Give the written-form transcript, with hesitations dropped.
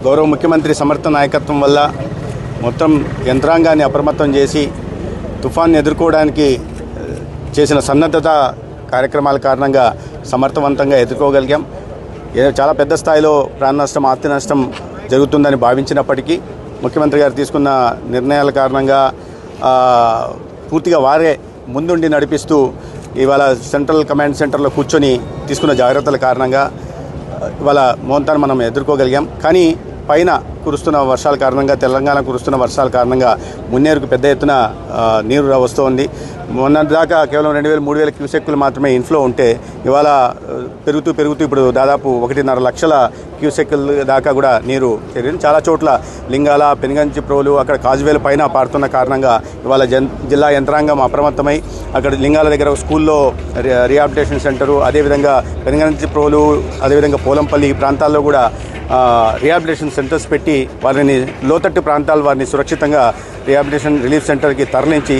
గౌరవ ముఖ్యమంత్రి సమర్థ నాయకత్వం వల్ల మొత్తం యంత్రాంగాన్ని అప్రమత్తం చేసి తుఫాన్ని ఎదుర్కోవడానికి చేసిన సన్నద్ధత కార్యక్రమాల కారణంగా సమర్థవంతంగా ఎదుర్కోగలిగాం. చాలా పెద్ద స్థాయిలో ప్రాణ నష్టం, ఆస్తి నష్టం జరుగుతుందని భావించినప్పటికీ ముఖ్యమంత్రి గారు తీసుకున్న నిర్ణయాల కారణంగా పూర్తిగా వారే ముందుండి నడిపిస్తూ ఇవాళ సెంట్రల్ కమాండ్ సెంటర్లో కూర్చొని తీసుకున్న జాగ్రత్తల కారణంగా ఇవాళ మోంతాను మనం ఎదుర్కోగలిగాం. కానీ పైన కురుస్తున్న వర్షాల కారణంగా, తెలంగాణ కురుస్తున్న వర్షాల కారణంగా మున్నేరుకు పెద్ద ఎత్తున నీరు వస్తోంది. మొన్నటిదాకా కేవలం 2,000-3,000 క్యూసెక్కులు మాత్రమే ఇన్ఫ్లో ఉంటే ఇవాళ పెరుగుతూ ఇప్పుడు దాదాపు 1.5 లక్షల క్యూసెక్కుల దాకా కూడా నీరు చేరింది. చాలా చోట్ల లింగాల, పెనుగంచి ప్రోలు, అక్కడ కాజువేల పైన పారుతున్న కారణంగా ఇవాళ జిల్లా యంత్రాంగం అప్రమత్తమై అక్కడ లింగాల దగ్గర స్కూల్లో రీహాబిలిటేషన్ సెంటరు, అదేవిధంగా పెనుగంచి ప్రోలు, అదేవిధంగా పోలంపల్లి ప్రాంతాల్లో కూడా రీహాబిలిటేషన్ సెంటర్స్ పెట్టి వారిని లోతట్టు ప్రాంతాలు వారిని సురక్షితంగా రీహాబిలిటేషన్ రిలీఫ్ సెంటర్కి తరలించి